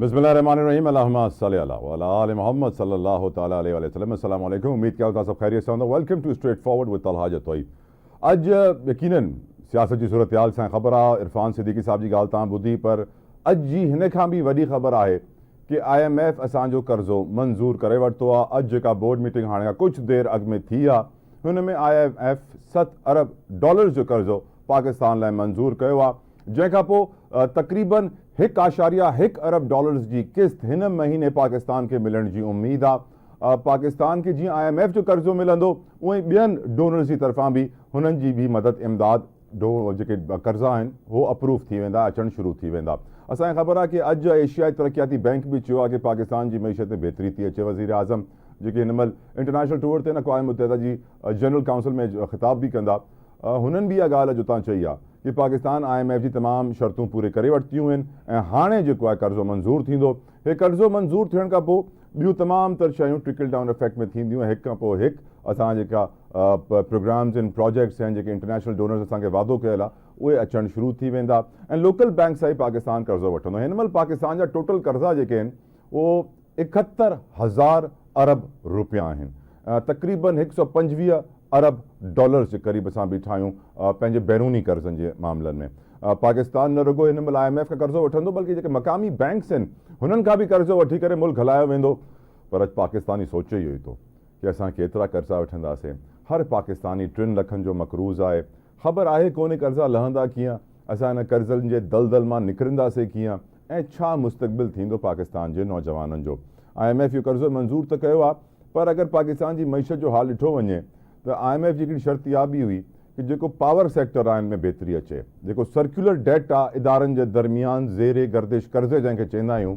बिस्मिल्लाहिर्रहमानिर्रहीम अल्लाहुम्मा सल्लि अला व अला आलि मोहम्मद सल्लल्लाहु तआला अलैहि वसल्लम। अस्सलामु अलैकुम। उम्मीद क्या सब खैरियत से होंगे। Welcome to straight forward with Talha Tayyab. अज यकीनन सियासत जी सूरत हाल सां ख़बर आहे। इरफान सिद्दीकी साहब जी ॻाल्हि तव्हां ॿुधी, पर अॼु जी हिन खां बि वॾी ख़बर आहे कि IMF असांजो कर्ज़ो मंज़ूर करे वरितो आहे। अॼु जेका बोर्ड मीटिंग हाणे कुझु देरि अॻु में थी आहे, हुन में IMF 7 अरब डॉलर जो कर्ज़ो पाकिस्तान लाइ मंज़ूर कयो आहे, जंहिंखां पोइ तक़रीबन 1.1 अरब डॉलर्स जी किस्त हिन महीने पाकिस्तान खे मिलण जी उम्मीद आहे। पाकिस्तान खे जीअं IMF जो कर्ज़ो मिलंदो, उहे ॿियनि डोनर्स जी तरफ़ां बि हुननि जी बि मदद इमदाद जेके कर्ज़ा आहिनि उहो अप्रूव थी वेंदा, अचणु शुरू थी वेंदा। असांखे ख़बर आहे कि अॼु एशियाई तरक़ियाती बैंक बि चयो आहे कि पाकिस्तान जी मईशत में बहितरी थी अचे। वज़ीर आज़म जेके हिन महिल इंटरनेशनल टूर ते अक़वाम मुतहिदा जी जनरल काउंसिल में ख़िताब बि कंदा, हुननि बि इहा ॻाल्हि अॼु उतां चई आहे कि पाकिस्तान IMF जी तमामु शर्तूं पूरे करे वरितियूं आहिनि ऐं हाणे जेको आहे कर्ज़ो मंज़ूर थींदो। हे कर्ज़ो मंज़ूर थियण खां पोइ ॿियूं तमामु तर शयूं ट्रिकल डाउन इफेक्ट में थींदियूं। हिक खां पोइ हिकु असां जेका प्रोग्राम्स आहिनि, प्रोजेक्ट्स आहिनि, जेके इंटरनेशनल डोनर्स असांखे वादो कयल आहे, उहे अचणु शुरू थी वेंदा ऐं लोकल बैंक सां ई पाकिस्तान कर्ज़ो वठंदो। हिन महिल पाकिस्तान जा टोटल कर्ज़ा जेके आहिनि उहो 71,000 अरब रुपया आहिनि। तक़रीबन 125 अरब डॉलर्स जे क़रीब असां बीठा आहियूं पंहिंजे बैरूनी कर्ज़नि जे मामलनि में। पाकिस्तान न रुगो हिन महिल IMF खां कर्ज़ो वठंदो, बल्कि जेके मक़ामी बैंक्स आहिनि हुननि खां बि कर्ज़ो वठी करे मुल्क हलायो वेंदो। पर अॼु पाकिस्तानी सोचे इहो ई थो कि असां केतिरा कर्ज़ा वठंदासीं। हर पाकिस्तानी 3 लखनि जो मक़रूज़ आहे। ख़बर आहे कोन्हे कर्ज़ा लहंदा कीअं, असां हिन कर्ज़नि जे दलदल मां निकिरंदासीं कीअं ऐं छा मुस्तक़बिल थींदो पाकिस्तान जे नौजवाननि जो। IMF इहो कर्ज़ो मंज़ूर त कयो आहे, पर अगरि पाकिस्तान जी मईशत जो हाल ॾिठो वञे त IMF जी हिकिड़ी शर्त इहा बि हुई कि जेको पावर सेक्टर आहे, इनमें बहितरी अचे। जेको सर्कुलर डेट आहे, इदारनि जे दरमियान ज़ेरे गर्दिश कर्ज़े जंहिंखे चवंदा आहियूं,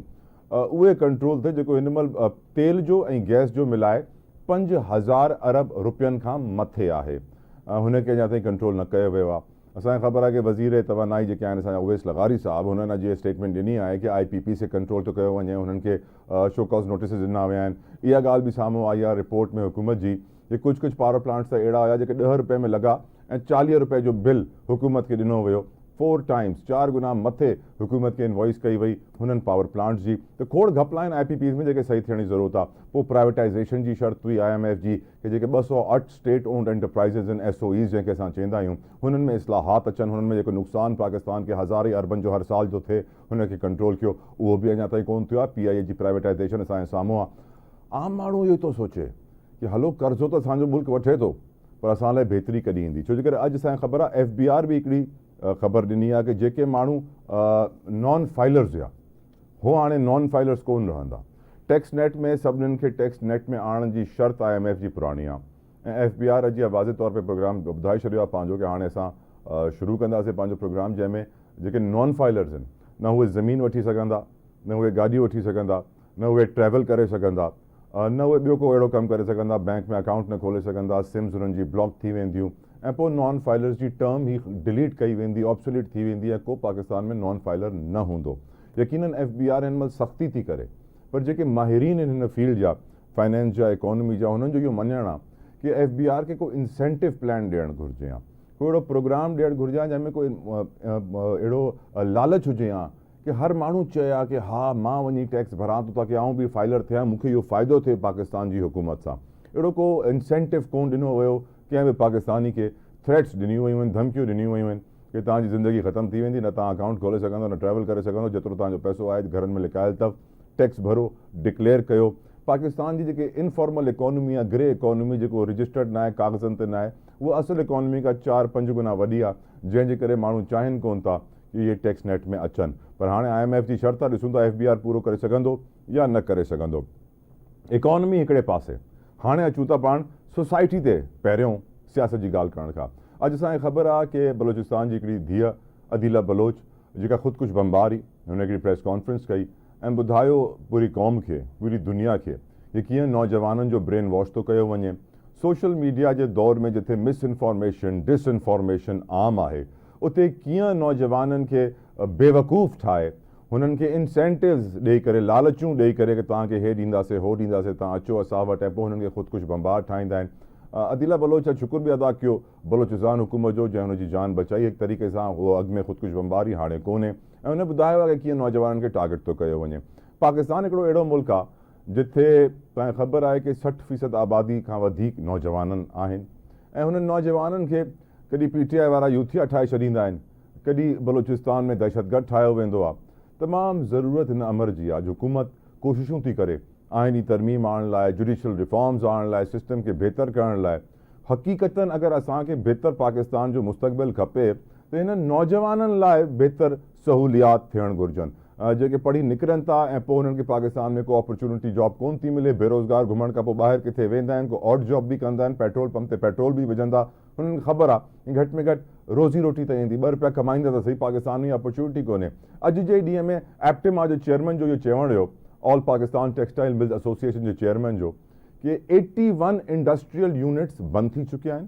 उहे कंट्रोल थिए, जेको हिन महिल तेल जो ऐं गैस जो मिलाए 5,000 अरब रुपयनि खां मथे आहे। हुनखे अञा ताईं कंट्रोल न कयो वियो आहे। असांखे ख़बर आहे कि वज़ीर तवानाई जेके आहिनि असांजा उवैस लगारी साहब, हुननि अॼु स्टेटमेंट ॾिनी आहे कि IPP से कंट्रोल थो कयो वञे, हुननि खे शो कॉज़ नोटिस ॾिना विया आहिनि। इहा ॻाल्हि बि साम्हूं आई आहे रिपोर्ट में हुकूमत जी कि कुझु पावर प्लांट्स त अहिड़ा हुया जेके 10 रुपए में लॻा ऐं 40 रुपए जो बिल हुकूमत खे ॾिनो वियो। 4 टाइम्स 4 गुना मथे हुकूमत खे इनवॉइस कई वई हुननि पावर प्लांट्स जी। त खोड़ घपला आहिनि IPPs में जेके सही थियण जी ज़रूरत आहे। पोइ प्राइवेटाइज़ेशन जी शर्त हुई IMF जी कि जेके 208 स्टेट ओन्ड एंटरप्राइज़िस आहिनि, SOEs जंहिंखे असां चवंदा आहियूं, हुननि में इस्लाहात अचनि, हुननि में जेको नुक़सानु पाकिस्तान खे हज़ारे अरबनि जो हर साल जो थिए हुनखे कंट्रोल कयो। उहो बि अञा ताईं कोन्ह थियो आहे। PIA जी प्राइवेटाइज़ेशन असांजे साम्हूं आहे। आम माण्हू इहो थो सोचे कि हलो कर्ज़ो त असांजो मुल्क वठे थो, पर असां लाइ बहितरी कॾहिं ईंदी? छो जे करे अॼु असांखे ख़बर आहे FBR बि हिकिड़ी ख़बर ॾिनी आहे कि जेके माण्हू नॉन फाइलर्स हुआ, हो हाणे नॉन फाइलर्स कोन रहंदा। टैक्स नेट में सभिनीनि खे टैक्स नेट में आणण जी शर्त IMF जी पुराणी आहे ऐं FBR अॼु इहा वाज़े तौर ते प्रोग्राम ॿुधाए छॾियो आहे पंहिंजो कि हाणे असां शुरू कंदासीं पंहिंजो प्रोग्राम, जंहिंमें जेके नॉन फाइलर्स आहिनि, न उहे ज़मीन वठी सघंदा, न उहे गाॾी वठी सघंदा, न उहे ट्रैवल करे सघंदा, न उहे ॿियो को अहिड़ो कमु करे सघंदा, बैंक में अकाउंट न खोले सघंदा, सिम्स हुननि जी ब्लॉक थी वेंदियूं ऐं पोइ नॉन फाइलर्स जी टर्म ई डिलीट कई वेंदी, ऑब्सोलीट थी वेंदी ऐं को पाकिस्तान में नॉन फाइलर न हूंदो। यकीनन FBR हिन महिल सख़्ती थी करे, पर जेके माहिरीन आहिनि हिन फील्ड जा, फाइनेंस जा, इकोनॉमी जा, हुननि जो इहो मञणु आहे कि FBR खे को इंसेंटिव प्लान ॾियणु घुरिजे हा, को अहिड़ो प्रोग्राम ॾियणु घुरिजे हा जंहिंमें कोई अहिड़ो लालच हुजे हा कि हर माण्हू चए हा कि हा मां वञी टैक्स भरां थो ताकि आउं बि फाइलर थियां, मूंखे इहो फ़ाइदो थिए पाकिस्तान जी हुकूमत सां। अहिड़ो को इंसेंटिव कोन ॾिनो वियो। कंहिं बि पाकिस्तानी खे थ्रेट्स ॾिनियूं वयूं आहिनि, धमकियूं ॾिनियूं वयूं आहिनि कि तव्हांजी ज़िंदगी ख़तमु थी वेंदी, न तव्हां अकाउंट खोले सघंदो, न ट्रैवल करे सघंदो, जेतिरो तव्हांजो पैसो आहे घरनि में लिकायल अथव, टैक्स भरो, डिक्लेयर कयो। पाकिस्तान जी जेके इनफॉर्मल इकोनॉमी आहे, ग्रे इकोनॉमी, जेको रजिस्टर्ड न आहे, कागज़नि ते न आहे, उहा असुल इकोनॉमी खां 4-5 गुना वॾी आहे, जंहिंजे करे माण्हू चाहिनि कोन था कि इहे टैक्स नेट में अचनि। पर हाणे IMF जी शर्त आहे, ॾिसूं था FBR पूरो करे सघंदो या न करे सघंदो। इकोनॉमी हिकिड़े पासे, हाणे अचूं था पाण सोसाइटी ते पहिरियों सियासत जी ॻाल्हि करण खां। अॼु असांखे ख़बर आहे कि बलोचिस्तान जी हिकिड़ी धीअ अदीला बलोच, जेका ख़ुदकुश बमबार हुई, हुन हिकिड़ी प्रेस कॉन्फ्रेंस कई ऐं ॿुधायो पूरी क़ौम खे, पूरी दुनिया खे कि कीअं नौजवाननि जो ब्रेन वॉश थो कयो वञे। सोशल मीडिया जे दौर में जिथे मिसइंफॉर्मेशन, डिसइंफॉर्मेशन आम आहे, उते कीअं नौजवाननि खे बेवकूफ़ ठाहे, हुननि खे इंसेंटिव्स ॾेई करे, लालचूं ॾेई करे कि तव्हांखे हे ॾींदासीं, हो ॾींदासीं, तव्हां अचो असां वटि, ऐं पोइ हुननि खे ख़ुदकुश बमबार ठाहींदा आहिनि। अदीला बलोच जा शुक्र बि अदा कयो बलोचिस्तान हुकूमत जो, जंहिं हुनजी जान बचाई हिकु तरीक़े सां। उहो अॻु में ख़ुदकुश बमबारी हाणे कोन्हे ऐं हुन ॿुधायो आहे कि कीअं नौजवाननि खे टारगेट थो कयो वञे। पाकिस्तान हिकिड़ो अहिड़ो मुल्क आहे जिथे तव्हांखे ख़बर आहे कि 60% आबादी खां वधीक नौजवाननि आहिनि ऐं हुननि नौजवाननि खे कॾहिं PTI वारा यूथिया ठाहे छॾींदा आहिनि, कॾहिं बलूचिस्तान में दहशतगर्द ठाहियो वेंदो आहे। तमामु ज़रूरत हिन अमर जी आहे जो हुकूमत कोशिशूं थी करे आइनी तरमीम आणण लाइ, जुडिशल रिफॉर्म्स आणण लाइ, सिस्टम खे बहितर करण लाइ। हक़ीक़तनि अगरि असांखे बहितर पाकिस्तान जो मुस्तक़बिल खपे त हिननि नौजवाननि लाइ बहितर सहूलियात थियणु घुरिजनि। जेके पढ़ी निकिरनि था ऐं पोइ हुननि खे पाकिस्तान में को अपॉर्चुनिटी जॉब कोन थी मिले, बेरोज़गार घुमण खां पोइ ॿाहिरि किथे वेंदा आहिनि, को ऑड जॉब बि कंदा आहिनि, पेट्रोल पंप ते पेट्रोल बि विझंदा। हुननि खे ख़बर आहे घटि में घटि रोज़ी रोटी त ईंदी, 2 रुपया कमाईंदा त सही, पाकिस्तान में अपॉर्चुनिटी कोन्हे। अॼु जे ॾींहं में एप्टिमा जो चेयरमैन जो इहो चवणु हुयो, all Pakistan textile mills association जे चेयरमैन जो, कि 81 इंडस्ट्रियल यूनिट्स बंदि थी चुकिया आहिनि,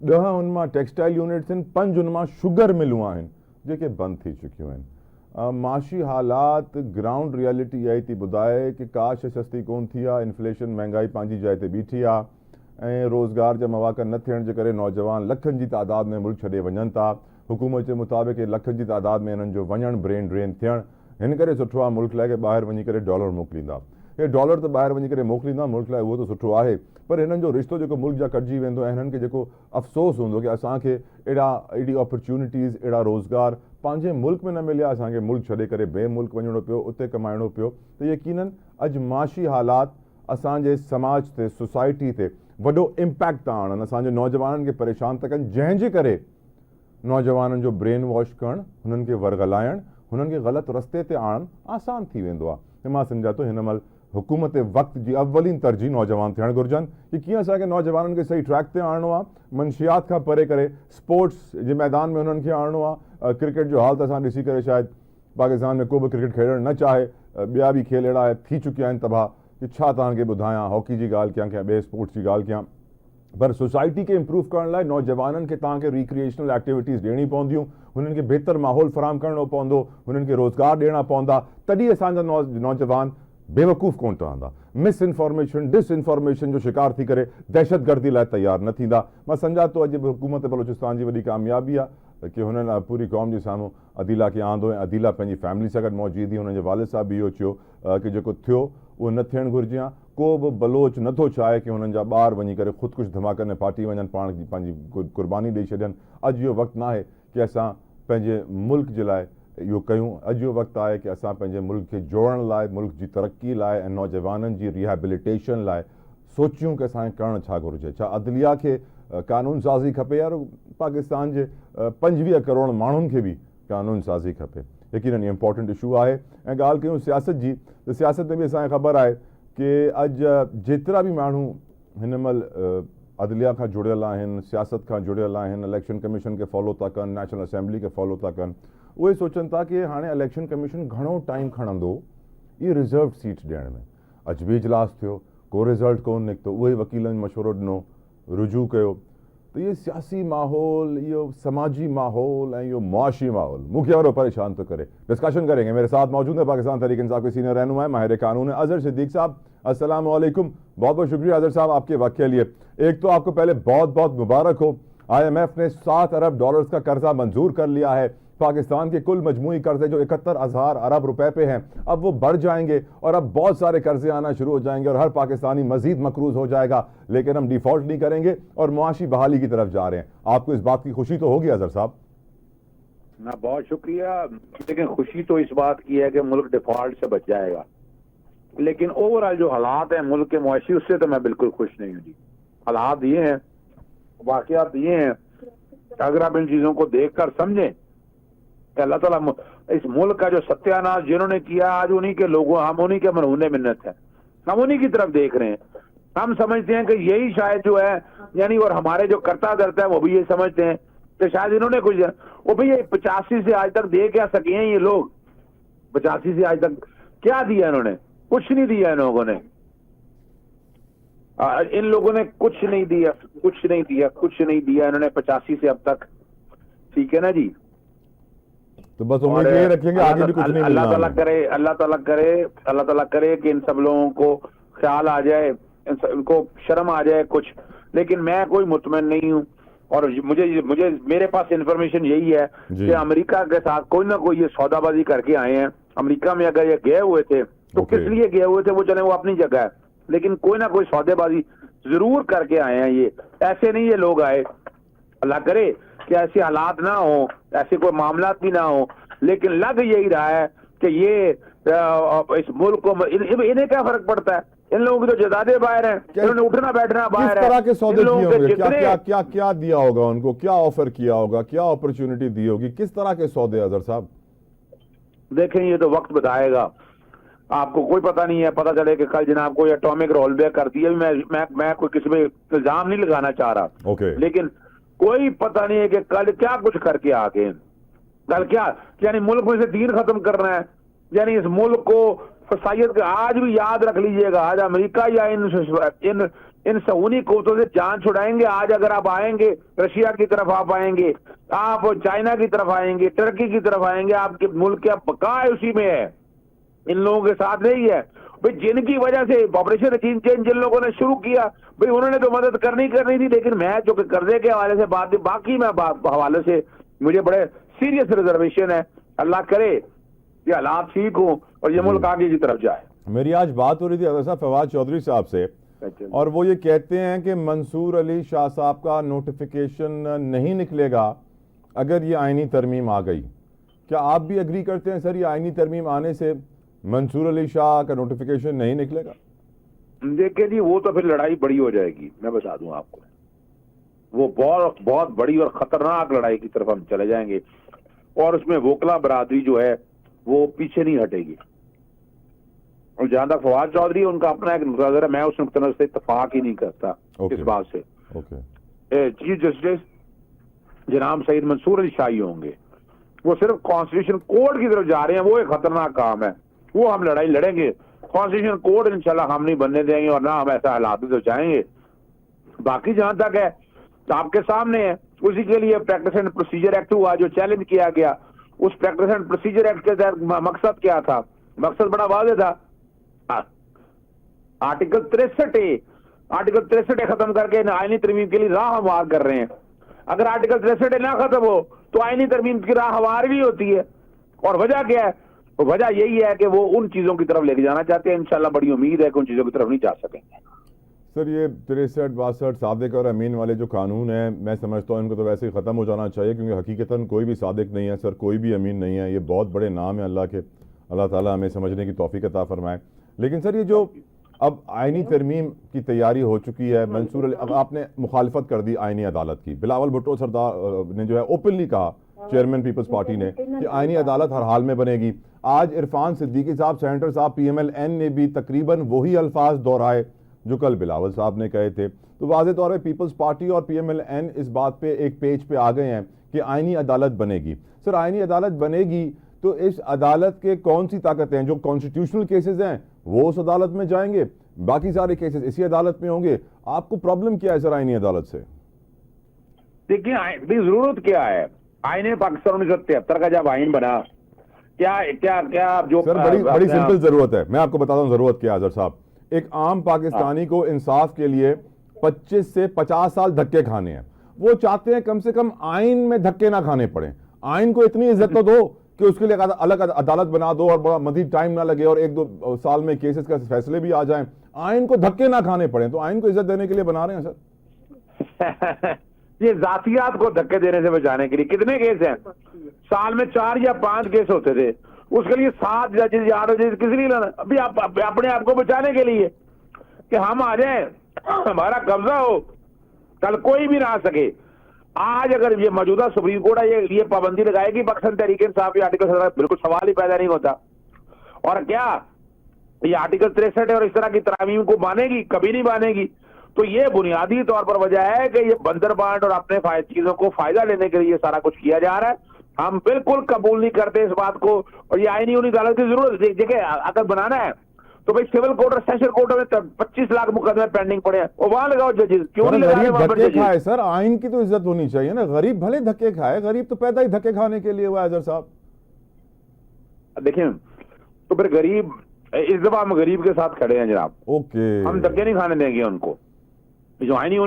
10 हुन मां टेक्सटाइल यूनिट्स आहिनि, 5 हुन मां शुगर मिलूं आहिनि जेके बंदि थी चुकियूं आहिनि। माशी हालात ग्राउंड रियलिटी इहा ई थी ॿुधाए कि का शइ सस्ती कोन थी आहे, इन्फ्लेशन महांगाई पंहिंजी जाइ ते बीठी आहे ऐं रोज़गार जा मौक़ा न थियण जे करे नौजवान लखनि जी तादाद में मुल्क छॾे वञनि था। हुकूमत जे मुताबिक़ लखनि जी तादाद में हिननि जो वञणु ब्रेन ड्रेन थियणु, हिन करे सुठो आहे मुल्क लाइ कि ॿाहिरि वञी करे डॉलर मोकिलींदा। हे डॉलर त ॿाहिरि वञी करे मोकिलींदा, मुल्क लाइ उहो त सुठो आहे, पर हिननि जो रिश्तो जेको मुल्क जा कटिजी वेंदो ऐं हिननि खे जेको अफ़सोस हूंदो कि असांखे अहिड़ी अपॉर्चुनिटीज़, अहिड़ा रोज़गार पंहिंजे मुल्क में न मिलिया, असांखे मुल्क छॾे करे ॿिए मुल्क वञिणो पियो, उते कमाइणो पियो। त यकीनन अॼु माशी हालात असांजे समाज ते, सोसाइटी ते वॾो इम्पैक्ट था आणनि, असांजे नौजवाननि खे परेशान था कनि, जंहिंजे करे नौजवाननि जो ब्रेन वॉश करणु, हुननि खे वरगलाइणु, हुननि खे ग़लति रस्ते ते आणणु आसान थी वेंदो आहे। मां सम्झा थो हिन महिल हुकूमत वक़्त जी अव्वलीन तरजीह नौजवान थियणु घुरिजनि कि कीअं असांखे नौजवाननि खे सही ट्रैक ते आणणो आहे, मंशियात खां परे करे स्पोर्ट्स जे मैदान में हुननि खे आणणो आहे। क्रिकेट जो हाल त असां ॾिसी करे शायदि पाकिस्तान में को बि क्रिकेट खेॾणु न चाहे, ॿिया बि खेल अहिड़ा थी चुकिया आहिनि तबाह कि छा तव्हांखे ॿुधायां, हॉकी जी ॻाल्हि कयां, ॿिए स्पोर्ट्स जी ॻाल्हि कयां। पर सोसाइटी खे इम्प्रूव करण लाइ नौजवाननि खे तव्हांखे रिक्रिएशनल एक्टिविटीज़ ॾियणी पवंदियूं, हुननि खे बहितर माहौल फ़राहम करणो पवंदो, हुननि खे रोज़गार ॾियणा पवंदा, तॾहिं असांजा नौजवान बेवकूफ़ कोन ठहंदा, मिस इंफॉर्मेशन, डिसइंफॉर्मेशन जो शिकार थी करे दहशतगर्दी लाइ तयारु न थींदा। मां सम्झा थो अॼु बि हुकूमत बलूचिस्तान जी वॾी कामयाबी आहे कि हुननि पूरी क़ौम जे साम्हूं अदीला खे आंदो ऐं अदीला पंहिंजी फैमिली सां गॾु मौजूद हुई। हुननि जे वालिद साहब बि इहो चयो कि जेको थियो उहो न थियणु घुरिजे हा। को बि बलोच नथो चाहे कि हुननि जा ॿार वञी करे ख़ुदकुश धमाकनि में फाटी वञनि, पाण जी पंहिंजी कुर्बानी ॾेई छॾनि। अॼु इहो वक़्तु न आहे कि असां पंहिंजे मुल्क जे लाइ इहो कयूं, अॼु इहो वक़्तु आहे कि असां पंहिंजे मुल्क खे जोड़ण लाइ, मुल्क जी तरक़ी लाइ ऐं नौजवाननि जी रिहेबिलिटेशन लाइ सोचियूं कि असांखे करणु छा घुरिजे। छा अदलिया खे कानून साज़ी खपे? यार पाकिस्तान जे 25 करोड़ माण्हुनि खे बि कानून साज़ी खपे। यकीनन इम्पॉर्टेंट इशू आहे। ऐं ॻाल्हि कयूं सियासत जी, त सियासत में बि असांखे ख़बर आहे कि अॼु जेतिरा बि माण्हू हिन महिल अदलिया खां जुड़ियल आहिनि, सियासत खां जुड़ियल आहिनि, इलेक्शन कमीशन खे फॉलो था कनि, नेशनल असेंबली खे फॉलो था कनि, उहे सोचनि था कि हाणे इलेक्शन कमीशन घणो टाइम खणंदो इहे रिज़र्व सीट्स ॾियण में। अॼु बि इजलास थियो, को रिज़ल्ट कोन निकितो, उहे वकीलनि मशवरो ॾिनो, रुजू कयो। त इहो सियासी माहौल, इहो समाजी माहौल ऐं इहो मुआशी माहौल मूंखे ॾाढो परेशान थो करे। डिस्कशन करेंगे, मेरे साथ मौजूद है पाकिस्तान तहरीक इंसाफ के सीनियर रहनुमा माहिर कानून अजहर सिद्दीक साहब। अस्सलाम वालेकुम, बहुत बहुत शुक्रिया अजहर साहब आपके वक्त के लिए। एक तो आपको पहले बहुत बहुत मुबारक हो, IMF ने $7 अरब का कर्जा मंजूर कर लिया है। पाकिस्तान के कुल मजमूई कर्जे जो 71,000 अरब रुपए पे हैं, अब वो बढ़ जाएंगे और अब बहुत सारे कर्जे आना शुरू हो जाएंगे और हर पाकिस्तानी मजीद मकरूज हो जाएगा, लेकिन हम डिफॉल्ट नहीं करेंगे और मुआशी बहाली की तरफ जा रहे हैं। आपको इस बात की खुशी तो होगी अजहर साहब? ना, बहुत शुक्रिया। लेकिन खुशी तो इस बात की है कि मुल्क डिफॉल्ट से बच जाएगा, लेकिन ओवरऑल जो हालात हैं मुल्क के मुआशी, उससे तो मैं बिल्कुल खुश नहीं हूँ जी। हालात ये हैं, वाकयात ये हैं, अगर आप इन चीजों को देखकर समझें कि अल्लाह ताला इस मुल्क का जो सत्यानाश जिन्होंने किया, आज उन्हीं के लोगों, हम उन्हीं के मरहूने मिन्नत है, हम उन्हीं की तरफ देख रहे हैं। हम समझते हैं कि यही शायद जो है, यानी और हमारे जो करता धरता है वो भी ये समझते हैं कि शायद इन्होंने कुछ, वो भी ये 85 से आज तक दे क्या सके हैं ये लोग? 85 से आज तक क्या दिया इन्होंने? कुछ नहीं दिया इन लोगों ने। इन लोगों ने कुछ नहीं दिया, कुछ नहीं दिया, कुछ नहीं दिया इन्होंने 85 से अब तक। ठीक है ना जी? तो बस उम्मीद ये रखेंगे आगे भी कुछ नहीं। अल्लाह ताला करे, अल्लाह ताला करे कि इन सब लोगों को ख्याल आ जाए, इनको शर्म आ जाए कुछ। लेकिन मैं कोई मुतमईन नहीं हूँ और मुझे मेरे पास इन्फॉर्मेशन यही है कि अमेरिका के साथ कोई ना कोई ये सौदाबाजी करके आए हैं। अमेरिका में अगर ये गए हुए थे तो Okay. किस लिए गए हुए थे वो, चले वो अपनी जगह है, लेकिन कोई ना कोई सौदेबाजी जरूर करके आए हैं। ये ऐसे नहीं ये लोग आए, अल्लाह करे कि ऐसे हालात ना हो, ऐसे कोई मामला भी ना हो, लेकिन लग यही रहा है कि ये इस मुल्क को इन्हें क्या फर्क पड़ता है। इन लोगों की तो जदादे बाहर हैं, इन्होंने उठना बैठना किस बाहर है। तरह के सौदे इन लोगों किए के होंगे, क्या जितने क्या क्या क्या दिया होगा उनको, क्या ऑफर किया होगा, क्या अपॉर्चुनिटी दी होगी, किस तरह के सौदे अजहर साहब? देखें ये तो वक्त बताएगा, आपको कोई पता नहीं है। पता चले कि कल जनाब कोई एटॉमिक रोल बैक कर दिया। मैं कोई किसी पे इल्जाम नहीं लगाना चाह रहा, ओके। लेकिन कोई पता नहीं है कि कल क्या कुछ करके आगे, कल क्या, यानी मुल्क में से दीन खत्म करना है, यानी इस मुल्क को फसाइयत का। आज भी याद रख लीजिएगा, आज अमेरिका या इन सऊदी कुव्वतों से जान छुड़ाएंगे। आज अगर आप आएंगे रशिया की तरफ, आप आएंगे, आप चाइना की तरफ आएंगे, टर्की की तरफ आएंगे, आपके मुल्क क्या बका है उसी में है, इन लोगों के साथ नहीं है भाई। जिनकी वजह से ऑपरेशन रजीम चेंज जिन लोगों ने शुरू किया भाई, उन्होंने तो मदद करनी थी, लेकिन मैं जो कि कर्जे के हवाले से बात, बाकी मैं हवाले से मुझे बड़े सीरियस रिजर्वेशन है। अल्लाह करे कि हालात ठीक हो और ये मुल्क आगे की तरफ जाए। मेरी आज बात हो रही थी अजहर साहब फवाद चौधरी साहब से, और वो ये कहते हैं कि मंसूर अली शाह साहब का नोटिफिकेशन नहीं निकलेगा अगर ये आईनी तरमीम आ गई। क्या आप भी एग्री करते हैं सर, ये आईनी तरमीम आने से मंसूर अली शाह का नोटिफिकेशन नहीं निकलेगा? देखिए जी, वो तो फिर लड़ाई बड़ी हो जाएगी, मैं बता दूं आपको। वो बहुत बहुत बड़ी और खतरनाक लड़ाई की तरफ हम चले जाएंगे, और उसमें वोकला बरादरी जो है वो पीछे नहीं हटेगी। और जहां तक फवाद चौधरी, उनका अपना एक नुक्ता नजर है, मैं उस नुक्ता नजर से इत्तेफाक ही नहीं करता इस बात से। चीफ जस्टिस जनाब सईद मंसूर अली शाही होंगे, वो सिर्फ कॉन्स्टिट्यूशन कोड की तरफ जा रहे हैं, वो एक खतरनाक काम है। वो हम लड़ाई लड़ेंगे, कॉन्स्टिट्यूशन कोड इंशाल्लाह हम नहीं बनने देंगे, और ना हम ऐसा हालात में जाएंगे। बाकी जहां तक है आपके सामने है, उसी के लिए प्रैक्टिस एंड प्रोसीजर एक्ट हुआ जो चैलेंज किया गया। उस प्रैक्टिस एंड प्रोसीजर एक्ट के तहत मकसद क्या था? मकसद बड़ा वाज़ेह था, आर्टिकल 63 खत्म करके आईनी तरमीम के लिए राह हमवार कर रहे हैं। अगर आर्टिकल 63 ना खत्म हो तो आईनी तरमीम की राह हमवार भी होती है। और वजह क्या है? तो वजह यही है कि वो उन चीजों की तरफ लेके जाना चाहते हैं। इंशाल्लाह बड़ी उम्मीद है कि उन चीजों की तरफ नहीं जा सकेंगे। सर ये 63, 62 सादिक और अमीन वाले जो कानून है, मैं समझता हूँ इनको तो वैसे ही ख़त्म हो जाना चाहिए, क्योंकि हकीकतन कोई भी सादिक नहीं है सर, कोई भी अमीन नहीं है। ये बहुत बड़े नाम है अल्लाह के, अल्लाह ताला हमें समझने की तौफीक अता फरमाए। लेकिन सर ये जो अब आईनी तरमीम की तैयारी हो चुकी है, मंसूर अली, अब आपने मुखालफत कर दी आईनी अदालत की। बिलावल भुट्टो सरदार ने जो है ओपनली कहा, चेयरमैन पीपल्स पार्टी ने, कि आईनी अदालत हर हाल में बनेगी। आज इरफान सिद्दीकी साहब, सेनेटर साहब PMLN ने भी तकरीबन वही अल्फाज दोहराए जो कल बिलावल साहब ने कहे थे। तो वाज़ेह तौर पर पीपल्स पार्टी और PMLN इस बात पे एक पेज पे आ गए हैं कि आईनी अदालत बनेगी। सर आईनी अदालत बनेगी तो इस अदालत के कौन सी ताकतें हैं? जो कॉन्स्टिट्यूशनल केसेस हैं वो उस अदालत में जाएंगे, बाकी सारे केसेस इसी अदालत में होंगे। आपको प्रॉब्लम क्या है सर आईनी अदालत से? देखिए जरूरत क्या है? आईने पाकिस्तान 1973 का जब आइन बना, क्या क्या क्या जो सर बड़ी सिंपल जरूरत है। मैं आपको बताता हूँ जरूरत क्या है अजहर साहब। एक आम पाकिस्तानी को इंसाफ के लिए 25 से 50 साल धक्के खाने हैं। वो चाहते हैं कम से कम आइन में धक्के ना खाने पड़े। आइन को इतनी इज्जत तो दो कि उसके लिए अलग अदालत बना दो और बड़ा मजीद टाइम ना लगे और 1-2 साल में केसेस का फैसले भी आ जाएं। आइन को धक्के ना खाने पड़े, तो आइन को इज्जत देने के लिए बना रहे हैं सर। ये जातियात को धक्के देने से बचाने के लिए कितने केस हैं? साल में 4 या 5 केस होते थे, उसके लिए 7 जजेस या 8 जजेस किस लिए लाना? अभी आप अपने आप को बचाने के लिए कि हम आ जाए, हमारा कब्जा हो, कल कोई भी ना आ सके। आज अगर ये मौजूदा सुप्रीम कोर्ट है ये पाबंदी लगाएगी पाकिस्तान तहरीक इंसाफ या आर्टिकल 17, बिल्कुल सवाल ही पैदा नहीं होता। और क्या ये आर्टिकल 63 और इस तरह की तरामीम को मानेगी? कभी नहीं मानेगी। तो ये बुनियादी तौर पर वजह है कि ये बंदर बांट और अपने चीजों को फायदा लेने के लिए सारा कुछ किया जा रहा है। हम बिल्कुल कबूल नहीं करते इस बात को। और ये आईनी उन्हीं अदालत की जरूरत देखिए, अगर बनाना है तो भाई सिविल कोर्ट और सेशन कोर्ट में 25 लाख मुकदमे पेंडिंग पड़े हैं, वो वहां लगाओ जजेस। क्यों नहीं लगा रहे वहां पर जजेस? खाए सर, आइन की तो इज्जत होनी चाहिए ना। गरीब भले धक्के खाए, गरीब तो पैदा ही धक्के खाने के लिए हुआ है अजहर साहब। देखिए तो फिर गरीब, इस दफा हम गरीब के साथ खड़े हैं जनाब। ओके, हम धक्के नहीं खाने देंगे उनको। ज्वाइनिंग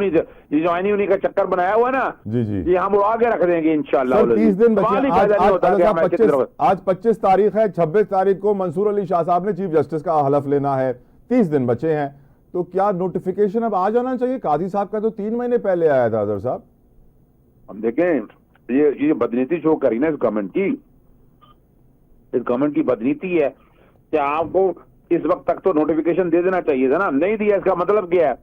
होने का चक्कर बनाया हुआ ना जी जी ये हम उड़ा के रख देंगे इंशाल्लाह। सर 30 दिन बचे सवाल ही हैं। पैदा नहीं होता कि हम ऐसे तरफ- आज 25 तारीख है, 26 तारीख को मंसूर अली शाह साहब ने चीफ जस्टिस का हलफ लेना है, 30 दिन बचे हैं, तो क्या नोटिफिकेशन अब आ जाना चाहिए? काजी साहब का तो 3 महीने पहले आया था अजहर साहब। हम देखें ये बदनीति शो करी ना इस गवर्नमेंट की बदनीति है कि आपको इस वक्त तक तो नोटिफिकेशन दे देना चाहिए था ना, नहीं दिया। इसका मतलब क्या है?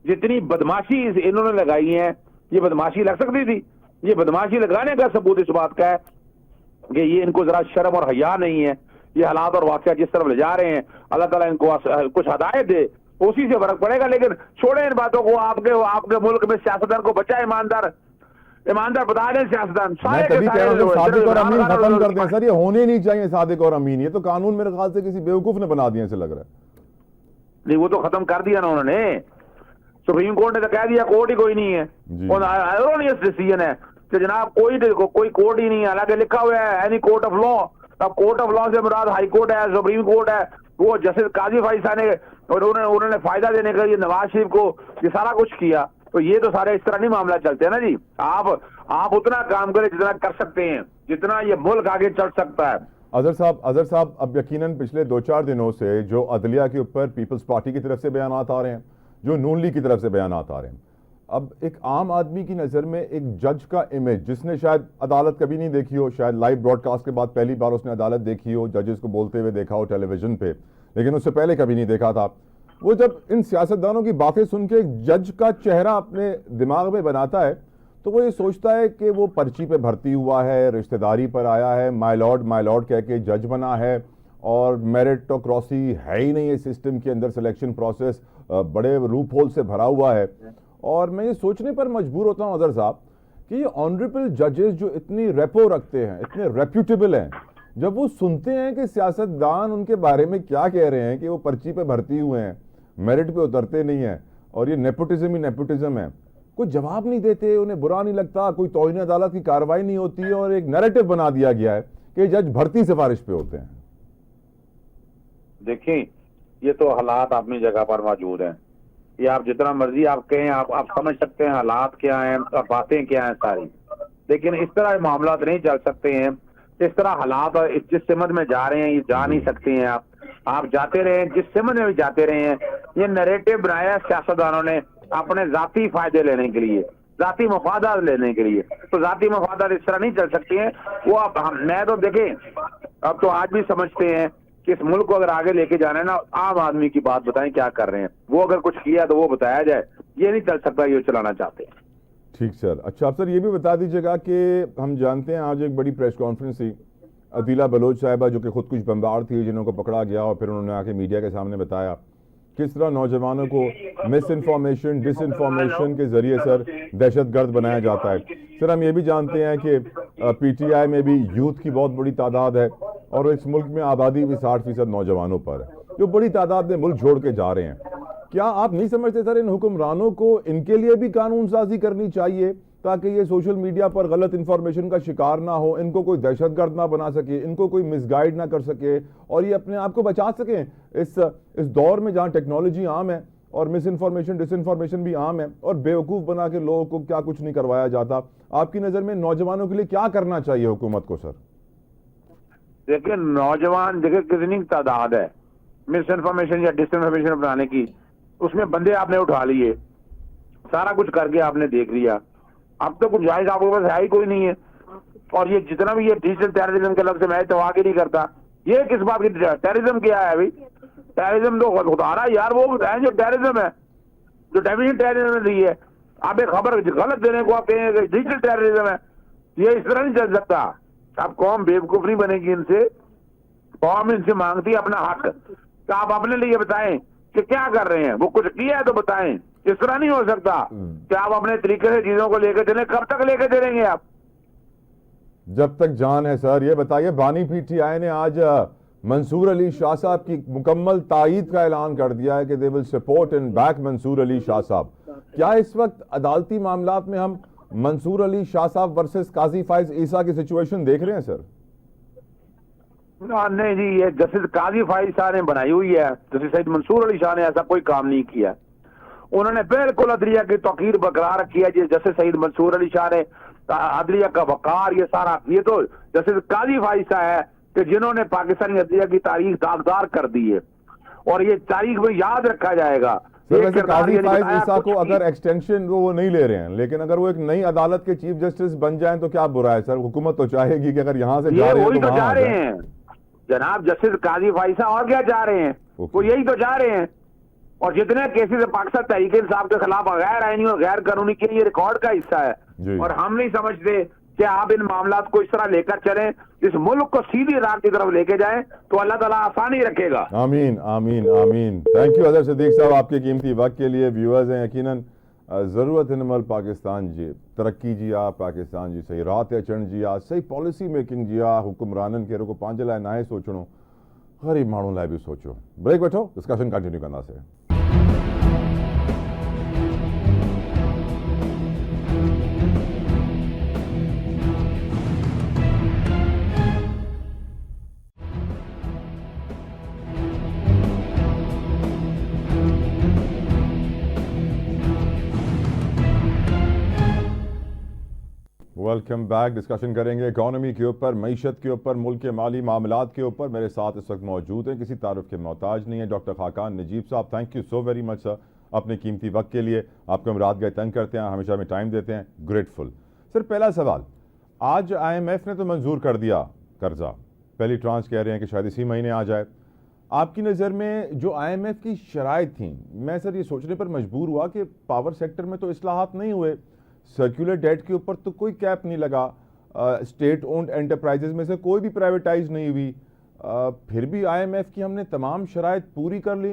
जितनी बदमाशी इन्होंने लगाई है, ये बदमाशी लग सकती थी। ये बदमाशी लगाने का सबूत इस बात का है कि ये इनको जरा शर्म और हया नहीं है। ये हालात और वाकया जिस तरफ ले जा रहे हैं, अल्लाह ताला इनको कुछ हदायत दे, उसी से फर्क पड़ेगा। लेकिन छोड़े इन बातों को। आपके मुल्क में सियासतदान को बचा ईमानदार बता दें सियासतदान मैं तभी कह रहा हूं सादिक और अमीन खत्म कर दें सर, ये होने नहीं चाहिए सादिक और अमीन। ये तो कानून मेरे ख्याल से किसी बेवकूफ ने बना दिया ऐसे लग रहा है। नहीं, वो तो खत्म कर दिया ना उन्होंने। सुप्रीम कोर्ट ने तो कह दिया कोर्ट ही कोई नहीं है, एरोनियस डिसीजन है कि जनाब कोई कोर्ट ही नहीं है। हालांकि लिखा हुआ है एनी कोर्ट ऑफ लॉ। अब कोर्ट ऑफ लॉ से मुराद हाई कोर्ट है, सुप्रीम कोर्ट है। वो जस्टिस काजी फाइसा ने और उन्होंने फायदा देने का ये नवाज शरीफ को ये सारा कुछ किया। तो ये तो सारे इस तरह नहीं मामला चलते हैं ना जी। आप उतना काम करें जितना कर सकते हैं, जितना ये मुल्क आगे चल सकता है। अजहर साहब अब यकीनन पिछले 2-4 दिनों से जो अदलिया के ऊपर पीपल्स पार्टी की तरफ से बयानात आ रहे हैं, जो नून लीग की तरफ से बयानात आ रहे हैं, अब एक आम आदमी की नज़र में एक जज का इमेज, जिसने शायद अदालत कभी नहीं देखी हो, शायद लाइव ब्रॉडकास्ट के बाद पहली बार उसने अदालत देखी हो, जजेस को बोलते हुए देखा हो टेलीविजन पे, लेकिन उससे पहले कभी नहीं देखा था, वो जब इन सियासतदानों की बातें सुन के एक जज का चेहरा अपने दिमाग में बनाता है तो वो ये सोचता है कि वो पर्ची पे भर्ती हुआ है, रिश्तेदारी पर आया है, माय लॉर्ड कह के जज बना है, और मेरिटोक्रेसी है ही नहीं। ये सिस्टम के अंदर सिलेक्शन प्रोसेस बड़े लूप होल से भरा हुआ है। और मैं ये सोचने पर मजबूर होता हूँ अजहर साहब कि ये ऑनरेबल जजेस जो इतनी रेपो रखते हैं, इतने रेप्यूटेबल हैं, जब वो सुनते हैं कि सियासतदान उनके बारे में क्या कह रहे हैं कि वो पर्ची पे भर्ती हुए हैं, मेरिट पे उतरते नहीं हैं और ये नेपोटिज्म ही नेपोटिज्म है, कोई जवाब नहीं देते, उन्हें बुरा नहीं लगता, कोई तौहीन अदालत की कार्रवाई नहीं होती है, और एक नैरेटिव बना दिया गया है कि जज भर्ती सिफारिश पे होते हैं। देखें, ये तो हालात अपनी जगह पर मौजूद हैं। ये आप जितना मर्जी आप कहें, आप समझ सकते हैं हालात क्या हैं, बातें क्या हैं सारी, लेकिन इस तरह मामला नहीं चल सकते हैं। इस तरह हालात जिस सिमत में जा रहे हैं ये जा नहीं सकते हैं। आप जाते रहे, जिस सिमत में भी जाते रहे हैं, ये नैरेटिव बनाया सियासतदानों ने अपने जाती फायदे लेने के लिए, जाती मफादात लेने के लिए। तो जाती मफादात इस तरह नहीं चल सकती हैं। वो मैं तो देखें, अब तो आज भी समझते हैं कि इस मुल्क को अगर आगे लेके जाना है ना, आम आदमी की बात बताएं क्या कर रहे हैं, वो अगर कुछ किया तो वो बताया जाए। ये नहीं चल सकता ये चलाना चाहते हैं। ठीक सर। अच्छा आप सर ये भी बता दीजिएगा कि हम जानते हैं आज एक बड़ी प्रेस कॉन्फ्रेंस थी, अदीला बलोच साहिबा जो कि खुद कुछ बम्बार थी, जिन्हों को पकड़ा गया और फिर उन्होंने आके मीडिया के सामने बताया किस तरह नौजवानों को मिस इन्फॉर्मेशन डिसइंफॉर्मेशन के जरिए सर दहशतगर्द बनाया जाता है। सर हम ये भी जानते हैं कि पीटीआई में भी यूथ की बहुत बड़ी तादाद है और इस मुल्क में आबादी भी 60% नौजवानों पर है, जो बड़ी तादाद में मुल्क छोड़ के जा रहे हैं। क्या आप नहीं समझते सर इन हुक्मरानों को इनके लिए भी कानून साजी करनी चाहिए ताकि ये सोशल मीडिया पर गलत इंफॉर्मेशन का शिकार ना हो, इनको कोई दहशतगर्द ना बना सके, इनको कोई मिसगाइड ना कर सके और ये अपने आप को बचा सकें इस दौर में जहाँ टेक्नोलॉजी आम है और मिस इन्फॉर्मेशन डिसइंफॉर्मेशन भी आम है और बेवकूफ़ बना के लोगों को क्या कुछ नहीं करवाया जाता। आपकी नज़र में नौजवानों के लिए क्या करना चाहिए हुकूमत को सर? देखिए नौजवान देखिए कितनी तादाद है मिस इन्फॉर्मेशन या डिसइंफॉर्मेशन बनाने की, उसमें बंदे आपने उठा लिए, सारा कुछ करके आपने देख लिया, अब तो कुछ जायज आपके पास है ही कोई नहीं है। और ये जितना भी ये डिजिटल टेररिज्म के लफ्ज़ से मैं तवाक़ ही नहीं करता। ये किस बात की टेररिज्म क्या है अभी? टेररिज्म तो खुदा रहा यार, वो जो टेररिज्म है, जो डेफिनेशन टेररिज्म दी है, आप एक खबर गलत देने को आप कहें डिजिटल टेररिज्म है, ये इस तरह नहीं चल सकता। आप कौम बेवकूफ नहीं बनेगी इनसे, कौम इनसे मांगती है अपना हक, तो आप अपने लिए बताएं कि क्या कर रहे हैं, वो कुछ किया है तो बताएं। इस तरह नहीं हो सकता कि आप अपने तरीके से चीजों को लेकर चले। कब तक लेकर चलेंगे आप? जब तक जान है सर। ये बताइए बानी पीटीआई ने आज मंसूर अली शाह साहब की मुकम्मल तायीद का ऐलान कर दिया है कि they will support and back Mansoor Ali Shah साहब। क्या इस वक्त अदालती मामलात में हम मंसूर अली शाह साहब वर्सेस काजी फाइज ईसा की सिचुएशन देख रहे हैं सर? नहीं जी, ये जस्टिस काजी फाइज शाह ने बनाई हुई है, जस्टिस सैयद मंसूर अली शाह ने ऐसा कोई काम नहीं किया। उन्होंने बिल्कुल अदलिया की तौकीर बरकरार रखी है। जी जस्टिस सईद मंसूर अली शाह ने अदलिया का वकार, ये सारा, ये तो जस्टिस काजी फाइसा है कि जिन्होंने पाकिस्तानी अदलिया की तारीख दागदार कर दी है और ये तारीख में याद रखा जाएगा। सर वैसे काजी फाइज ईसा को अगर एक्सटेंशन वो नहीं ले रहे हैं, लेकिन अगर वो एक नई अदालत के चीफ जस्टिस बन जाएं तो क्या बुरा है सर? हुकूमत तो चाहेगी कि अगर यहाँ से जा रहे हैं तो जा रहे हैं जनाब जस्टिस काजी फाइसा, और क्या जा रहे हैं, वो यही तो जा रहे हैं। और जितने केसेस पाकिस्तान तहरीक इंसाफ के खिलाफ गैर आईनी और गैर कानूनी के ये रिकॉर्ड का हिस्सा है। और हम नहीं समझते कि आप इन मामलात को इस तरह लेकर चलें, इस मुल्क को सीधी राह की तरफ लेके जाएं, तो अल्लाह ताला आसानी रखेगा। आमीन आमीन आमीन। थैंक यू अदर सिद्दीक साहब आपके कीमती वक्त के लिए। व्यूअर्स हैं यकीनन ज़रूरत हिनमल पाकिस्तान जी तरक्की जी आ, पाकिस्तान जी सही राह ते अचण जी आ, सही पॉलिसी मेकिंग जी आ, हुक्मराननि खे रुगो पंहिंजे लाइ नाहे सोचणो, गरीब माण्हुनि लाइ बि सोचो। ब्रेक वठो, डिस्कशन कंटिन्यू कंदासीं। Welcome back. डिस्कशन करेंगे इकॉनमी के ऊपर, मईशत के ऊपर, मुल्क के माली मामलात के ऊपर। मेरे साथ इस वक्त मौजूद हैं, किसी तारुफ के मोहताज नहीं है, डॉक्टर खाकान नजीब साहब। Thank you so very much sir अपने कीमती वक्त के लिए। आपको हम रात गए तंग करते हैं, हमेशा में टाइम देते हैं, ग्रेटफुल। सर पहला सवाल, आज IMF ने तो मंजूर कर दिया कर्जा, पहली ट्रांच कह रहे हैं कि शायद इसी महीने आ जाए। आपकी नज़र में जो IMF की शराइत थी, मैं सर ये सोचने पर मजबूर हुआ कि पावर सेक्टर में तो इस्लाहात नहीं हुए, सर्कुलर डेट के ऊपर तो कोई कैप नहीं लगा, स्टेट ओन्ड एंटरप्राइजेज में से कोई भी प्राइवेटाइज नहीं हुई, फिर भी IMF की हमने तमाम शराइत पूरी कर ली।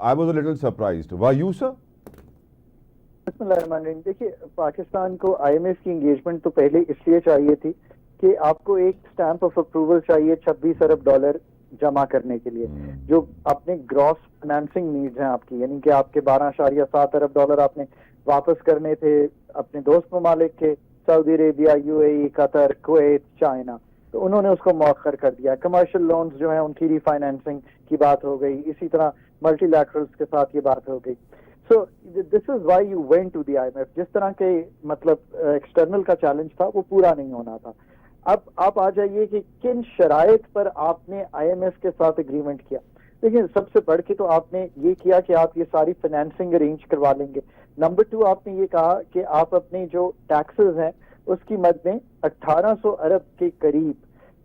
I was a little surprised. वाह यू सर? देखिए, पाकिस्तान को IMF की एंगेजमेंट तो पहले इसलिए चाहिए थी कि आपको एक स्टैंप ऑफ अप्रूवल चाहिए $26 अरब जमा करने के लिए, जो अपने ग्रॉस फाइनेंसिंग नीड्स हैं आपकी, यानी कि आपके 12.7 अरब आपने वापस करने थे अपने दोस्त ममालिक के, Saudi Arabia, UAE, Qatar, Kuwait, China, तो उन्होंने उसको मौखर कर दिया। कमर्शियल लोन्स जो है उनकी रीफाइनेंसिंग की बात हो गई, इसी तरह मल्टीलैटरल्स के साथ ये बात हो गई। So this is why you went to the IMF। जिस तरह के मतलब एक्सटर्नल का चैलेंज था वो पूरा नहीं होना था। अब आप आ जाइए कि किन शराइत पर आपने IMF के साथ एग्रीमेंट किया। देखिए, सबसे बढ़ के तो आपने ये किया कि आप ये सारी फाइनेंसिंग अरेंज करवा लेंगे। नंबर 2, आपने ये कहा कि आप अपने जो टैक्सेस हैं उसकी मद में 1800 अरब के करीब,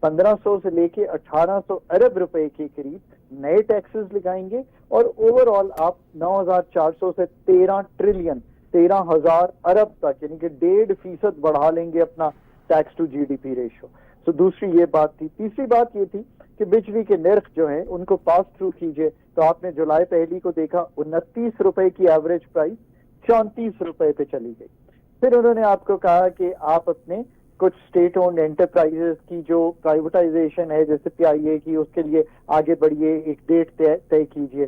1500 से लेके 1800 अरब रुपए के करीब नए टैक्सेस लगाएंगे, और ओवरऑल आप 9400 से 13 ट्रिलियन 13,000 अरब तक, यानी कि 1.5% बढ़ा लेंगे अपना टैक्स टू GDP रेशो। तो दूसरी ये बात थी। तीसरी बात ये थी कि बिजली के नर्ख जो है उनको पास थ्रू कीजिए। तो आपने जुलाई 1 को देखा 29 रुपए की एवरेज प्राइस 34 रुपए पे चली गई। फिर उन्होंने आपको कहा कि आप अपने कुछ स्टेट ओन्ड एंटरप्राइजेस की जो प्राइवेटाइजेशन है जैसे PIA की, उसके लिए आगे बढ़िए, एक डेट तय कीजिए।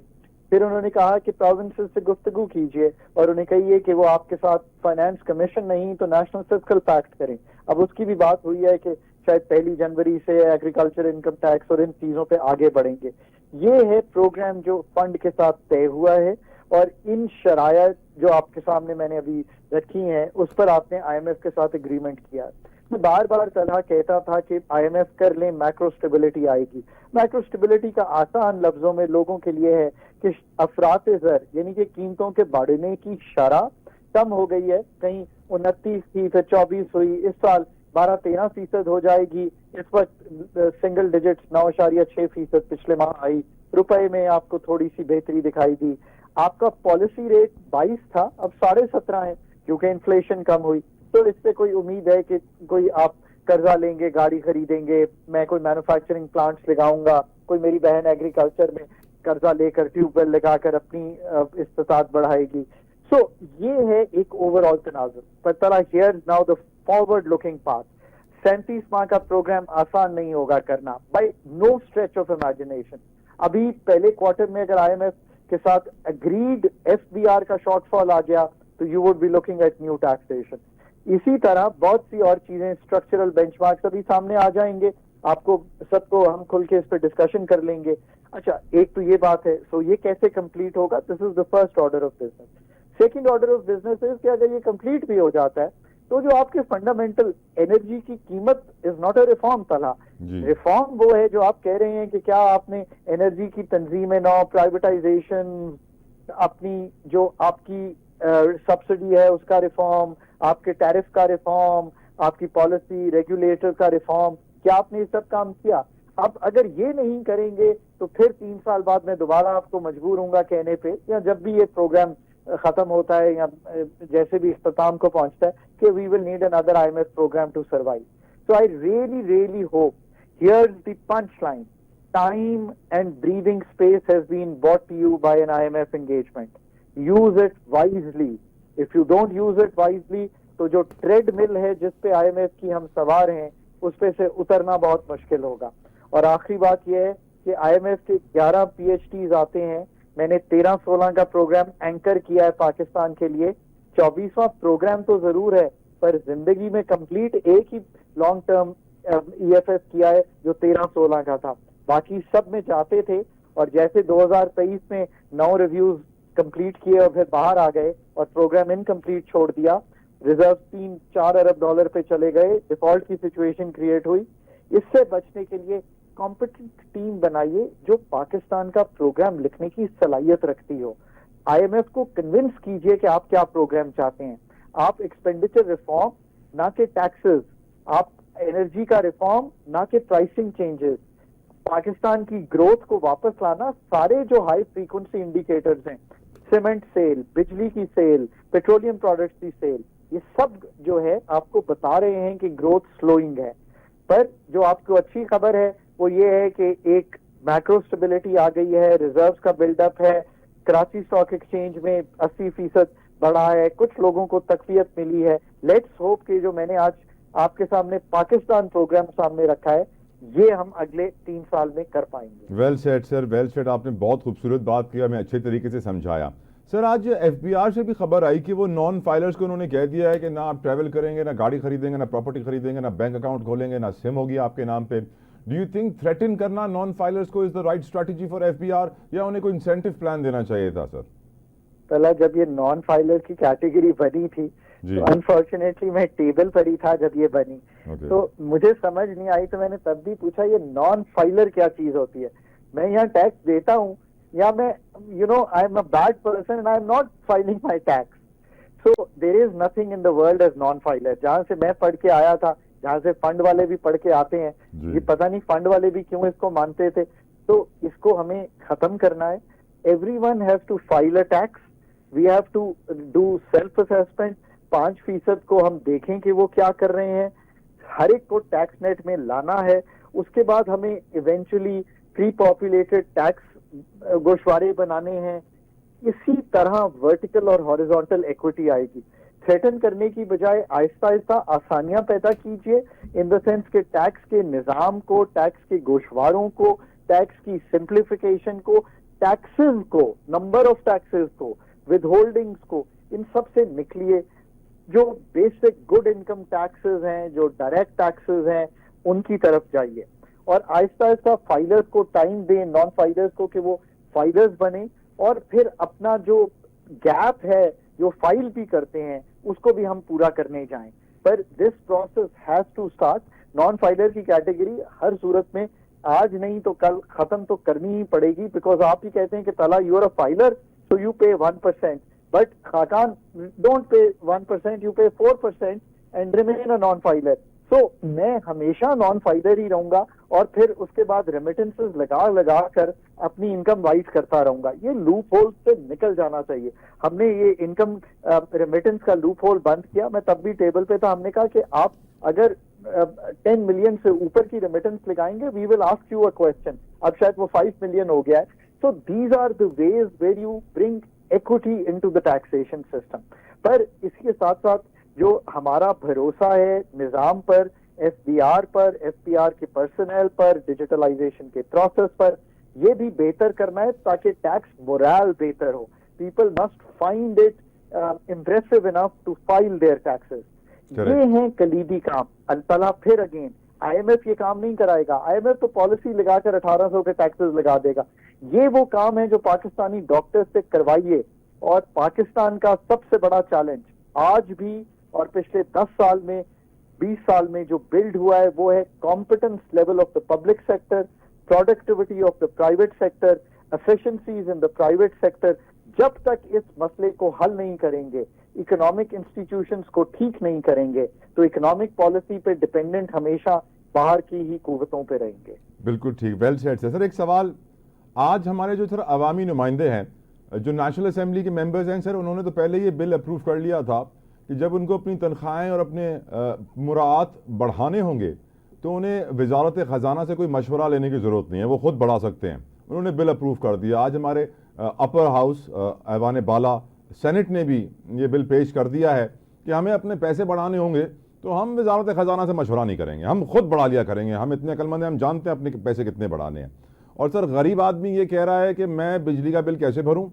फिर उन्होंने कहा कि प्रोविंसेस से गुफ्तगू कीजिए और उन्हें कहिए कि वो आपके साथ फाइनेंस कमीशन नहीं तो नेशनल फिस्कल पैक्ट करें। अब उसकी भी बात हुई है कि शायद 1 जनवरी से एग्रीकल्चर इनकम टैक्स और इन चीजों पे आगे बढ़ेंगे। ये है प्रोग्राम जो फंड के साथ तय हुआ है, और इन शरायत जो आपके सामने मैंने अभी रखी हैं उस पर आपने IMF के साथ एग्रीमेंट किया। मैं बार बार तलहा कहता था कि IMF कर लें, मैक्रो स्टेबिलिटी आएगी। मैक्रो स्टेबिलिटी का आसान लफ्जों में लोगों के लिए है कि अफरात ज़र यानी कि कीमतों के बढ़ने की शरह कम हो गई है, कहीं 29 थी फिर 24 हुई, इस साल 12-13% हो जाएगी। इस वक्त सिंगल डिजिट 9.6% पिछले माह आई। रुपए में आपको थोड़ी सी बेहतरी दिखाई दी। आपका पॉलिसी रेट 22 था, अब 17.5 है क्योंकि इन्फ्लेशन कम हुई। तो इससे कोई उम्मीद है कि कोई आप कर्जा लेंगे, गाड़ी खरीदेंगे, मैं कोई मैन्युफैक्चरिंग प्लांट्स लगाऊंगा, कोई मेरी बहन एग्रीकल्चर में कर्जा लेकर ट्यूबवेल लगाकर अपनी इस्तात बढ़ाएगी। सो ये है एक ओवरऑल तनाजुर। पर तला here now the forward looking path. 37 माह का प्रोग्राम आसान नहीं होगा करना, by no stretch of imagination. अभी पहले क्वार्टर में अगर IMF के साथ अग्रीड FBR का शॉर्टफॉल आ गया तो you would be looking at new taxation. इसी तरह बहुत सी और चीजें, स्ट्रक्चरल बेंचमार्क्स अभी सामने आ जाएंगे, आपको सबको हम खुल के इस पर डिस्कशन कर लेंगे। अच्छा, एक तो ये बात है, सो ये कैसे कंप्लीट होगा? This is the first order of business. Second order of business is कि अगर ये कंप्लीट भी हो जाता है तो जो आपके फंडामेंटल एनर्जी की कीमत इज नॉट अ रिफॉर्म तला। जी। रिफॉर्म वो है जो आप कह रहे हैं कि क्या आपने एनर्जी की तंजीम नौ, प्राइवेटाइजेशन, अपनी जो आपकी सब्सिडी है उसका रिफॉर्म, आपके टैरिफ का रिफॉर्म, आपकी पॉलिसी रेगुलेटर का रिफॉर्म, क्या आपने ये सब काम किया? अब अगर ये नहीं करेंगे तो फिर 3 साल बाद मैं दोबारा आपको मजबूर हूंगा कहने पे, या जब भी ये प्रोग्राम खत्म होता है या जैसे भी इख्तिताम को पहुंचता है, कि we will need another IMF programme to survive. So I really hope, here's the punch line, time and breathing space has been brought to you by an IMF engagement. Use it wisely. If you don't use it wisely, तो जो treadmill है जिस पे IMF की हम सवार हैं उस पे से उतरना बहुत मुश्किल होगा। और आखिरी बात यह है कि IMF के 11 PhDs आते हैं। मैंने 13-16 का प्रोग्राम एंकर किया है पाकिस्तान के लिए। 24वां प्रोग्राम तो जरूर है, पर जिंदगी में कंप्लीट एक ही लॉन्ग टर्म EFF किया है जो 13-16 का था। बाकी सब में जाते थे, और जैसे 2023 में 9 रिव्यूज कंप्लीट किए और फिर बाहर आ गए और प्रोग्राम इनकम्प्लीट छोड़ दिया, रिजर्व 3-4 अरब डॉलर पे चले गए, डिफॉल्ट की सिचुएशन क्रिएट हुई। इससे बचने के लिए कॉम्पिटेंट टीम बनाइए जो पाकिस्तान का प्रोग्राम लिखने की सलाहियत रखती हो। IMF को कन्विंस कीजिए कि आप क्या प्रोग्राम चाहते हैं। आप एक्सपेंडिचर रिफॉर्म ना कि टैक्सेस, आप एनर्जी का रिफॉर्म ना कि प्राइसिंग चेंजेस, पाकिस्तान की ग्रोथ को वापस लाना। सारे जो हाई फ्रीक्वेंसी इंडिकेटर्स हैं, सीमेंट सेल, बिजली की सेल, पेट्रोलियम प्रोडक्ट्स की सेल, ये सब जो है आपको बता रहे हैं कि ग्रोथ स्लोइंग है। पर जो आपको अच्छी खबर है वो ये है कि एक मैक्रो स्टेबिलिटी आ गई है, रिजर्व्स का बिल्डअप है, कराची स्टॉक एक्सचेंज में 80% बढ़ा है, कुछ लोगों को तकवीयत मिली है। लेट्स होप कि जो मैंने आज आपके सामने पाकिस्तान प्रोग्राम सामने रखा है ये हम अगले 3 साल में कर पाएंगे। Well said sir, well said. आपने बहुत खूबसूरत बात की, हमें अच्छे तरीके से समझाया। सर आज FBR से भी खबर आई कि वो नॉन फाइलर्स को उन्होंने कह दिया है कि ना आप ट्रैवल करेंगे, ना गाड़ी खरीदेंगे, ना प्रॉपर्टी खरीदेंगे, ना बैंक अकाउंट खोलेंगे, ना सिम होगी आपके नाम पे। डू यू थिंक थ्रेटन करना नॉन फाइलर्स को is the right strategy for FBR, या उन्हें कोई इंसेंटिव प्लान देना चाहिए था? सर पहला जब ये नॉन फाइलर की कैटेगरी बनी थी तो अनफॉर्चुनेटली मैं टेबल पर ही था जब ये बनी। तो मुझे समझ नहीं आई, तो मैंने तब भी पूछा ये नॉन फाइलर क्या चीज होती है। मैं यहाँ टैक्स देता हूँ या मैं I am a bad person and I am not filing my tax. So there is nothing in the world as non filer. जहां से मैं पढ़ के आया था, जहां से फंड वाले भी पढ़ के आते हैं, ये पता नहीं फंड वाले भी क्यों इसको मानते थे। तो इसको हमें खत्म करना है। Everyone has to file a tax, we have to do self assessment. 5% को हम देखें कि वो क्या कर रहे हैं, हर एक को टैक्स नेट में लाना है। उसके बाद हमें इवेंचुअली प्री पॉपुलेटेड टैक्स गोशवारे बनाने हैं। इसी तरह वर्टिकल और हॉरिजॉन्टल इक्विटी आएगी। थ्रेटन करने की बजाय आहिस्ता आहिस्ता आसानियां पैदा कीजिए, इन द सेंस के टैक्स के निजाम को, टैक्स के गोशवारों को, टैक्स की सिंप्लीफिकेशन को, टैक्सेस को, नंबर ऑफ टैक्सेस को, विदहोल्डिंग्स को, इन सब से निकलिए। जो बेसिक गुड इनकम टैक्सेस हैं, जो डायरेक्ट टैक्सेस हैं, उनकी तरफ जाइए। और आहिस्ता आहिस्ता फाइलर्स को टाइम दें, नॉन फाइलर्स को, कि वो फाइलर्स बने, और फिर अपना जो गैप है जो फाइल भी करते हैं उसको भी हम पूरा करने जाएं। पर this process has to start. Non filer की कैटेगरी हर सूरत में आज नहीं तो कल खत्म तो करनी ही पड़ेगी, बिकॉज आप ही कहते हैं कि तला you are a filer so you pay 1%, but Khakan don't pay 1%, you pay 4% and remain a non-filer. So मैं हमेशा नॉन फाइलर ही रहूंगा और फिर उसके बाद रेमिटेंसेस लगा कर अपनी इनकम वाइज करता रहूंगा। ये लूप होल से निकल जाना चाहिए। हमने ये इनकम रेमिटेंस का लूप होल बंद किया। मैं तब भी टेबल पे था, हमने कहा कि आप अगर 10 मिलियन से ऊपर की रेमिटेंस लगाएंगे we will ask you a question. अब शायद वो 5 मिलियन हो गया है। So these are the ways where you bring equity into the taxation system। पर इसके साथ साथ जो हमारा भरोसा है निजाम पर, FBR पर, FPR के पर्सनल पर, डिजिटलाइजेशन के प्रोसेस पर, ये भी बेहतर करना है ताकि टैक्स मोरल बेहतर हो। People must find it impressive enough to file their taxes. ये हैं कलीदी काम। अल्लाह फिर अगेन आईएमएफ ये काम नहीं कराएगा। आईएमएफ तो पॉलिसी लगाकर 1800 के टैक्सेस लगा देगा। ये वो काम है जो पाकिस्तानी डॉक्टर से करवाइए। और पाकिस्तान का सबसे बड़ा चैलेंज आज भी और पिछले 10 साल में 20 साल में जो बिल्ड हुआ है वो है competence level of the public sector, productivity of the private sector, efficiencies in the private sector. जब तक इस मसले को हल नहीं करेंगे, इकोनॉमिक इंस्टीट्यूशंस को ठीक नहीं करेंगे, तो इकोनॉमिक पॉलिसी पे डिपेंडेंट हमेशा बाहर की ही कुव्वतों पे रहेंगे। बिल्कुल ठीक, वेल सेड सर। एक सवाल, आज हमारे जो सर अवामी नुमाइंदे हैं, जो नेशनल असेंबली के मेंबर्स हैं सर, उन्होंने तो पहले ये बिल अप्रूव कर लिया था कि जब उनको अपनी तनख्वाहें और अपने मुराद बढ़ाने होंगे तो उन्हें वजारत ख़जाना से कोई मशवरा लेने की ज़रूरत नहीं है, वो खुद बढ़ा सकते हैं। उन्होंने बिल अप्रूव कर दिया। आज हमारे अपर हाउस ऐवान बाला सेनेट ने भी ये बिल पेश कर दिया है कि हमें अपने पैसे बढ़ाने होंगे तो हम वजारत ख़जाना से मशवरा नहीं करेंगे, हम खुद बढ़ा लिया करेंगे, हम इतने अक्लमंद हैं, हम जानते हैं अपने पैसे कितने बढ़ाने हैं। और सर गरीब आदमी ये कह रहा है कि मैं बिजली का बिल कैसे भरूं,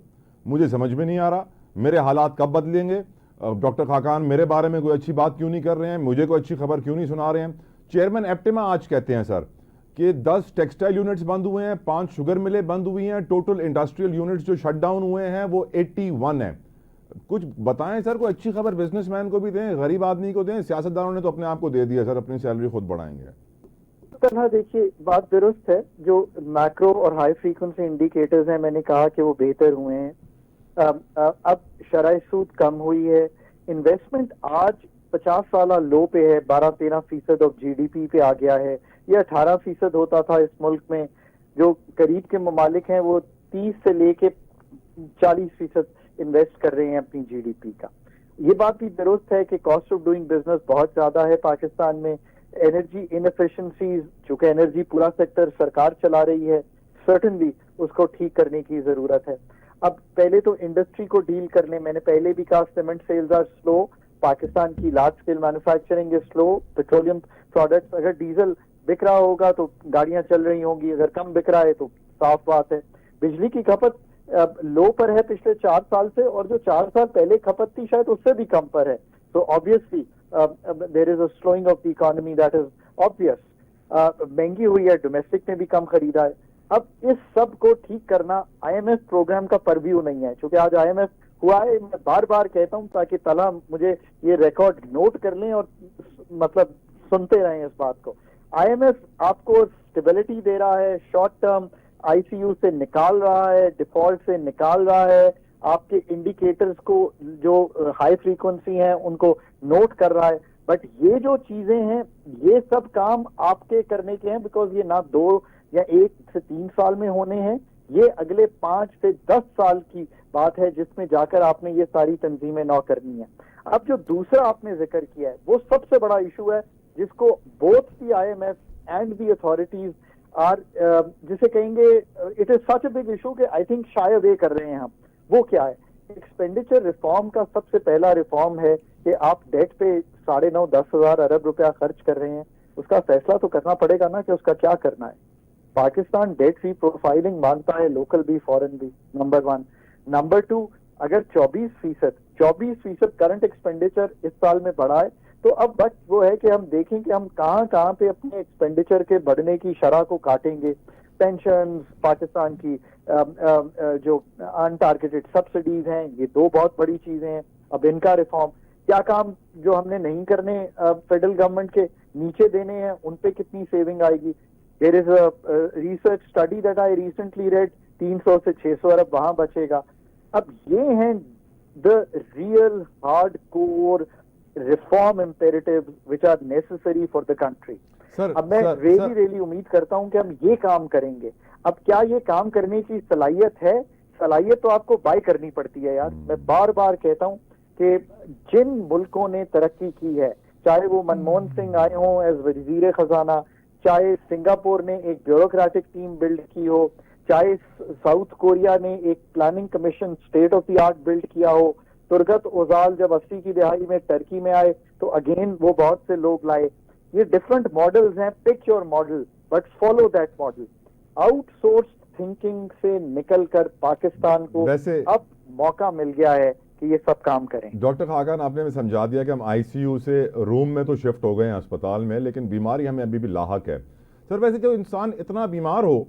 मुझे समझ में नहीं आ रहा, मेरे हालात कब बदलेंगे, डॉक्टर खाकान मेरे बारे में कोई अच्छी बात क्यों नहीं कर रहे हैं, मुझे कोई अच्छी खबर क्यों नहीं सुना रहे हैं। चेयरमैन एप्टेमा आज कहते हैं सर कि 10 टेक्सटाइल यूनिट्स बंद हुए हैं, 5 शुगर मिलें बंद हुई हैं, टोटल इंडस्ट्रियल यूनिट्स जो शट डाउन हुए हैं वो 81 हैं। कुछ बताएं सर, कोई अच्छी खबर बिजनेसमैन को भी दें, गरीब आदमी को दें। सियासतदानों ने तो अपने आप को दे दिया सर, अपनी सैलरी खुद बढ़ाएंगे। तरह देखिए, बात दुरुस्त है। जो मैक्रो और हाई फ्रीक्वेंसी इंडिकेटर्स हैं, मैंने कहा कि वो बेहतर हुए हैं। अब शरह सूद कम हुई है, इन्वेस्टमेंट आज 50 साल लो पे है, 12-13% ऑफ जीडीपी पे आ गया है। ये 18% होता था इस मुल्क में। जो करीब के ममालिक हैं वो 30 से लेके 40% इन्वेस्ट कर रहे हैं अपनी जीडीपी का। ये बात भी दुरुस्त है कि कॉस्ट ऑफ डूइंग बिजनेस बहुत ज्यादा है पाकिस्तान में। एनर्जी इनएफिशिएंसीज, चूंकि एनर्जी पूरा सेक्टर सरकार चला रही है, सर्टेनली उसको ठीक करने की जरूरत है। अब पहले तो इंडस्ट्री को डील करने, मैंने पहले भी कहा cement sales are slow, Pakistan की large scale manufacturing is slow, petroleum products, अगर डीजल बिक रहा होगा तो गाड़ियां चल रही होंगी, अगर कम बिक रहा है तो साफ बात है। बिजली की खपत लो पर है पिछले 4 साल से, और जो 4 साल पहले खपत थी शायद उससे भी कम पर है। तो obviously there is a slowing of the economy, that is obvious. महंगी हुई है, डोमेस्टिक ने भी कम खरीदा है। अब इस सब को ठीक करना आईएमएफ प्रोग्राम का परव्यू नहीं है, क्योंकि आज आईएमएफ हुआ है, मैं बार बार कहता हूं ताकि तला मुझे ये रिकॉर्ड नोट कर लें और मतलब सुनते रहें इस बात को। आईएमएफ आपको स्टेबिलिटी दे रहा है, शॉर्ट टर्म आईसीयू से निकाल रहा है, डिफॉल्ट से निकाल रहा है, आपके इंडिकेटर्स को जो हाई फ्रीक्वेंसी हैं उनको नोट कर रहा है। बट ये जो चीजें हैं ये सब काम आपके करने के हैं, बिकॉज ये ना 2 या 1 से 3 साल में होने हैं, ये अगले 5 से 10 साल की बात है जिसमें जाकर आपने ये सारी तंजीमें नौ करनी है। अब जो दूसरा आपने जिक्र किया है वो सबसे बड़ा इशू है जिसको both the IMF and the authorities are जिसे कहेंगे it is such a big issue कि आई थिंक शायद ये कर रहे हैं हम। वो क्या है? एक्सपेंडिचर रिफॉर्म का सबसे पहला रिफॉर्म है कि आप डेट पे 9.5-10 हज़ार अरब रुपया खर्च कर रहे हैं, उसका फैसला तो करना पड़ेगा ना कि उसका क्या करना है। पाकिस्तान डेट फ्री प्रोफाइलिंग मानता है, लोकल भी फॉरेन भी, नंबर 1। नंबर 2, अगर 24% करंट एक्सपेंडिचर इस साल में बढ़ा है तो अब बस वो है कि हम देखें कि हम कहाँ पे अपने एक्सपेंडिचर के बढ़ने की शरह को काटेंगे। पेंशन, पाकिस्तान की जो अनटारगेटेड सब्सिडीज हैं, ये 2 बहुत बड़ी चीजें हैं। अब इनका रिफॉर्म, क्या काम जो हमने नहीं करने फेडरल गवर्नमेंट के नीचे देने हैं, उन पे कितनी सेविंग आएगी। There is a research study that I recently read, 300 से 600 अरब वहां बचेगा। अब ये हैं the real hard core reform imperative which are necessary for the country. अब मैं रियली उम्मीद करता हूं कि हम ये काम करेंगे। अब क्या ये काम करने की सलाहियत है? सलाहियत तो आपको बाय करनी पड़ती है यार। मैं बार बार कहता हूं कि जिन मुल्कों ने तरक्की की है, चाहे वो मनमोहन सिंह आए हों एज वजीर खजाना, चाहे सिंगापुर ने एक ब्यूरोक्रेटिक टीम बिल्ड की हो, चाहे साउथ कोरिया ने एक planning commission state of the art build किया हो, तुर्गत ओजाल जब 80 की दहाई में टर्की में आए तो अगेन वो बहुत से लोग लाए। ये डिफरेंट मॉडल्स हैं, pick your model but follow that model. Outsource thinking से निकलकर पाकिस्तान को अब मौका मिल गया है कि ये सब काम करें। डॉक्टर खाकान, आपने हमें समझा दिया कि हम आईसीयू से रूम में तो शिफ्ट हो गए हैं अस्पताल में, लेकिन बीमारी हमें अभी भी लाहक है। सर, वैसे जो इंसान इतना बीमार हो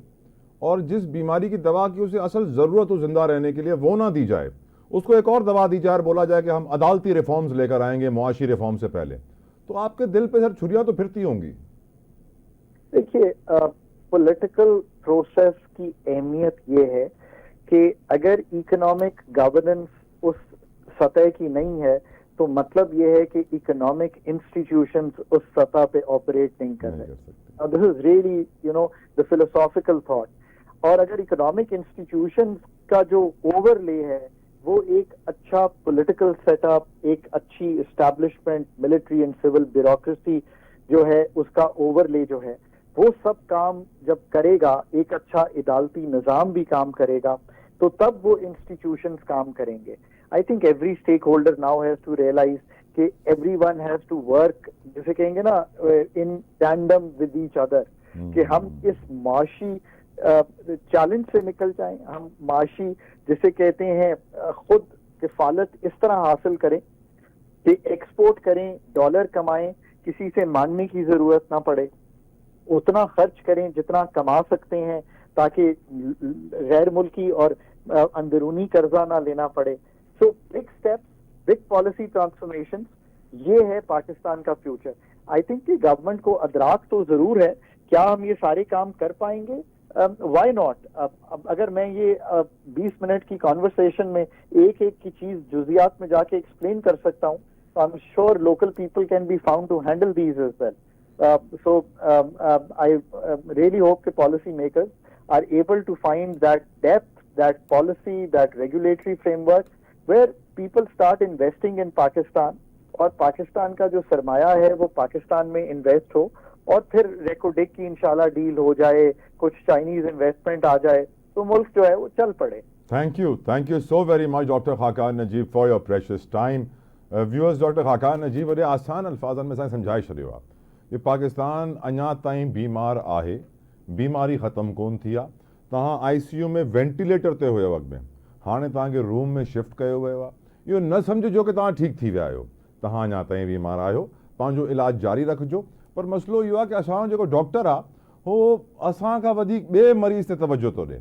और जिस बीमारी की दवा की उसे असल ज़रूरत हो जिंदा रहने के लिए, वो ना दी जाए, उसको एक और दवा दी जाए और बोला जाए कि हम अदालती रिफॉर्म्स लेकर आएंगे मुआशी रिफॉर्म से पहले, तो आपके दिल पे सर छुरियां तो फिरती होंगी। देखिए, पॉलिटिकल प्रोसेस की अहमियत ये है कि अगर इकोनॉमिक गवर्नेंस उस सतह की नहीं है तो मतलब ये है कि इकोनॉमिक इंस्टीट्यूशंस उस सतह पे ऑपरेट नहीं कर रहे। This is really the philosophical thought. और अगर इकोनॉमिक इंस्टीट्यूशंस का जो ओवरले है वो एक अच्छा पॉलिटिकल सेटअप, एक अच्छी establishment, military and civil bureaucracy जो है उसका ओवरले जो है, वो सब काम जब करेगा, एक अच्छा अदालती निज़ाम भी काम करेगा, तो तब वो इंस्टीट्यूशंस काम करेंगे। I think every stakeholder now has to realise कि एवरीवन हैज टू वर्क, जैसे कहेंगे ना, in tandem with each other, कि हम इस माशी चैलेंज से निकल जाएं, हम माशी जिसे कहते हैं खुद किफालत इस तरह हासिल करें कि एक्सपोर्ट करें, डॉलर कमाएं, किसी से मांगने की जरूरत ना पड़े, उतना खर्च करें जितना कमा सकते हैं ताकि गैर मुल्की और अंदरूनी कर्जा ना लेना पड़े। So big steps, big policy transformation, ये है पाकिस्तान का फ्यूचर। आई थिंक कि गवर्नमेंट को अदराक तो जरूर है। क्या हम ये सारे काम कर पाएंगे? Why not. अब अगर मैं ये 20 मिनट की कॉन्वर्सेशन में एक एक की चीज जुजियात में जाके एक्सप्लेन कर सकता हूँ, तो I am sure local people can be found to handle these as well. I really hope the policy makers are able to find that depth, that policy, that regulatory framework where people start investing in Pakistan, और पाकिस्तान का जो सरमाया है वो पाकिस्तान में invest हो, और फिर रेकोडेक की इंशाल्लाह डील हो जाए, कुछ चाइनीज इन्वेस्टमेंट आ जाए, तो मुल्क जो है वो चल पड़े। Thank you so very much doctor Khaqan Najeeb for your precious time. Viewers, doctor Khaqan Najeeb वरी आसान अल्फाजन में समझाए छॾियो आहे कि पाकिस्तान अञा ताईं बीमार आहे, बीमारी ख़त्म कोन थी आहे। तव्हां आईसीयू में वेंटिलेटर ते हुयव अॻु में, हाणे तव्हांखे रूम में शिफ्ट कयो वियो आहे। इहो न सम्झिजो कि तव्हां ठीकु थी विया आहियो, तव्हां अञा ताईं बीमार आहियो, पंहिंजो इलाजु जारी रखिजो। पर मसइलो इहो आहे कि असांजो जेको डॉक्टर आहे उहो असांखां वधीक ॿिए मरीज़ ते तवजो थो ॾिए,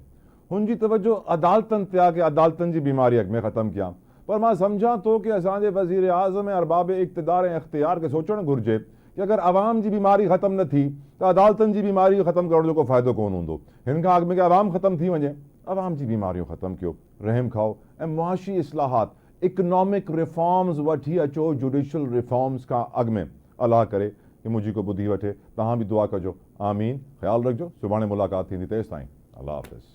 हुनजी तवजो अदालतनि ते आहे कि अदालतनि जी बीमारी अॻु में ख़त्म कयां। पर मां सम्झां थो कि असांजे वज़ीर आज़म ऐं अरबाब इक़्तिदार ऐं इख़्तियार खे सोचणु घुरिजे कि अगर आवाम जी बीमारी ख़त्म न थी तो अदालतनि जी बीमारी ख़त्म करण जो को फ़ाइदो कोन हूंदो। हिन खां अॻु में कि आवाम ख़त्म थी वञे, आवाम जी बीमारियूं ख़त्म कयो, रहम खाओ ऐं मुआशी इस्लाहात, इकनॉमिक रिफॉर्म्स वठी अचो जुडिशल रिफॉर्म्स खां अॻु में। अलाह करे कि मुंहिंजी को ॿुधी वठे, तव्हां बि दुआ कजो। आमीन। ख़्यालु रखिजो, सुभाणे मुलाक़ात थींदी, तेसिताईं अल्लाह हाफ़िज़।